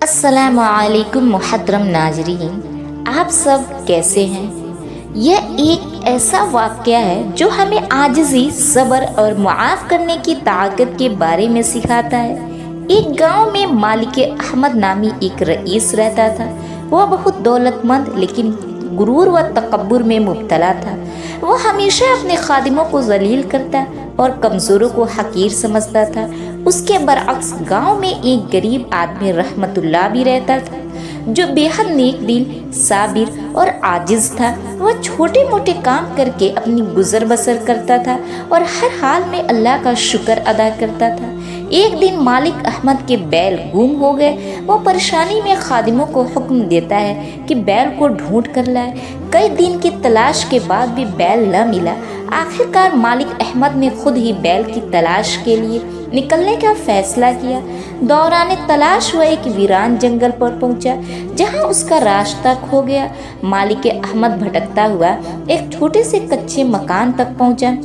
अस्सलामु अलैकुम मुहतरम नाजरीन, आप सब कैसे हैं। यह एक ऐसा वाक़या है जो हमें आजिज़ी, सब्र और मुआफ़ करने की ताकत के बारे में सिखाता है। एक गांव में मालिक अहमद नामी एक रईस रहता था। वह बहुत दौलतमंद लेकिन गुरूर व तकब्बुर में मुब्तला था। वह हमेशा अपने खादिमों को जलील करता और कमज़ोरों को हकीर समझता था। उसके बरअक्स गांव में एक गरीब आदमी रहमतुल्लाह भी रहता था जो बेहद नेक दिल, साबिर और आजिज़ था। वह छोटे मोटे काम करके अपनी गुजर बसर करता था और हर हाल में अल्लाह का शुक्र अदा करता था। एक दिन मालिक अहमद के बैल गुम हो गए। वो परेशानी में खादिमों को हुक्म देता है कि बैल को ढूंढ कर लाए। कई दिन की तलाश के बाद भी बैल न मिला। आखिरकार मालिक अहमद ने खुद ही बैल की तलाश के लिए निकलने का फैसला किया। दौरान तलाश वह एक वीरान जंगल पर पहुंचा जहां उसका रास्ता खो गया। मालिक अहमद भटकता हुआ एक छोटे से कच्चे मकान तक पहुंचा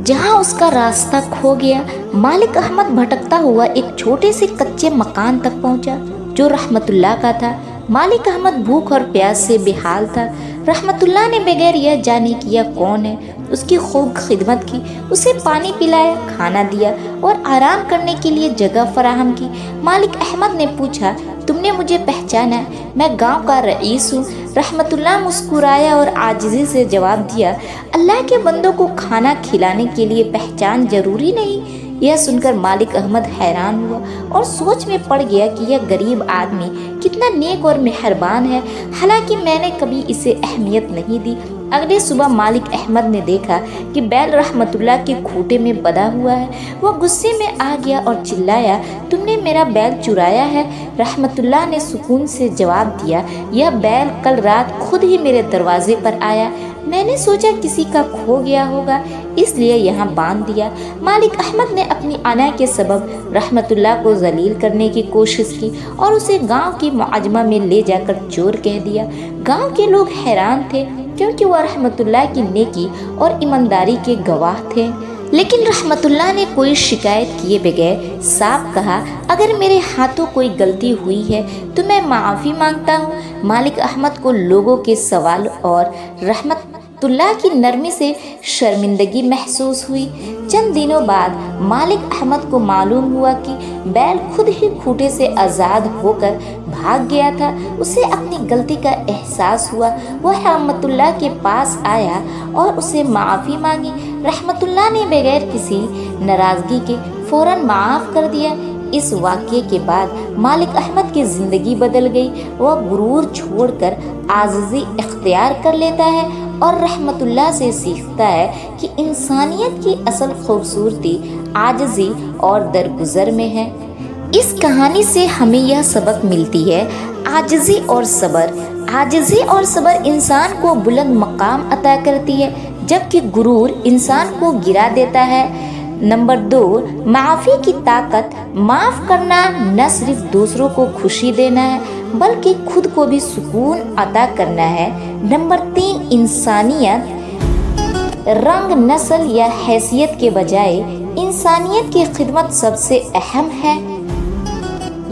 जहां उसका रास्ता खो गया। मालिक अहमद भटकता हुआ एक छोटे से कच्चे मकान तक पहुंचा जो रहमतुल्लाह का था। मालिक अहमद भूख और प्यास से बेहाल था। रहमतुल्लाह ने बगैर यह जाने कि यह कौन है उसकी खूब खिदमत की, उसे पानी पिलाया, खाना दिया और आराम करने के लिए जगह फराहम की। मालिक अहमद ने पूछा, तुमने मुझे पहचाना? मैं गांव का रईस हूँ। रहमतुल्लाह मुस्कुराया और आजिज़ी से जवाब दिया, अल्लाह के बंदों को खाना खिलाने के लिए पहचान जरूरी नहीं। यह सुनकर मालिक अहमद हैरान हुआ और सोच में पड़ गया कि यह गरीब आदमी कितना नेक और मेहरबान है। हालांकि मैंने कभी इसे अहमियत नहीं दी। अगले सुबह मालिक अहमद ने देखा कि बैल रहमतुल्लाह के खूंटे में बंधा हुआ है। वह गुस्से में आ गया और चिल्लाया, तुमने मेरा बैल चुराया है। रहमतुल्लाह ने सुकून से जवाब दिया, यह बैल कल रात खुद ही मेरे दरवाजे पर आया। मैंने सोचा किसी का खो गया होगा, इसलिए यहाँ बांध दिया। मालिक अहमद ने अपनी अना के सबब रहमतुल्लाह को जलील करने की कोशिश की और उसे गांव की मुआजमा में ले जाकर चोर कह दिया। गांव के लोग हैरान थे क्योंकि वह रहमतुल्लाह की नेकी और ईमानदारी के गवाह थे। लेकिन रहमतुल्लाह ने कोई शिकायत किए बगैर साफ कहा, अगर मेरे हाथों कोई गलती हुई है तो मैं माफ़ी मांगता हूँ। मालिक अहमद को लोगों के सवाल और रहमतुल्लाह की नरमी से शर्मिंदगी महसूस हुई। चंद दिनों बाद मालिक अहमद को मालूम हुआ कि बैल खुद ही खूंटे से आज़ाद होकर भाग गया था। उसे अपनी गलती का एहसास हुआ। वह रहमतुल्लाह के पास आया और उसे माफ़ी मांगी। रहमतुल्लाह ने बगैर किसी नाराज़गी के फ़ौरन माफ़ कर दिया। इस वाक़ये के बाद मालिक अहमद की ज़िंदगी बदल गई। वह गुरूर छोड़कर आजिज़ी इख्तियार कर लेता है और रहमतुल्लाह से सीखता है कि इंसानियत की असल खूबसूरती आजिज़ी और दरगुजर में है। इस कहानी से हमें यह सबक मिलती है, आजिज़ी और सब्र। आजिज़ी और सब्र इंसान को बुलंद मकाम अता करती है जबकि गुरूर इंसान को गिरा देता है। नंबर 2, माफ़ी की ताकत। माफ़ करना न सिर्फ दूसरों को खुशी देना है बल्कि खुद को भी सुकून अता करना है। नंबर 3, इंसानियत। रंग, नस्ल या हैसियत के बजाय इंसानियत की खिदमत सबसे अहम है।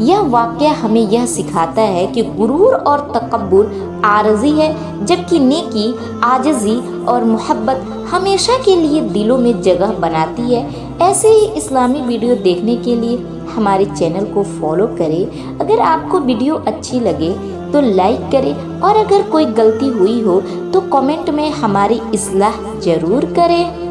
यह वाक़या हमें यह सिखाता है कि गुरूर और तकब्बुर आरज़ी है जबकि नेकी, आजिज़ी और मोहब्बत हमेशा के लिए दिलों में जगह बनाती है। ऐसे ही इस्लामी वीडियो देखने के लिए हमारे चैनल को फॉलो करें। अगर आपको वीडियो अच्छी लगे तो लाइक करें और अगर कोई गलती हुई हो तो कमेंट में हमारी इस्लाह ज़रूर करें।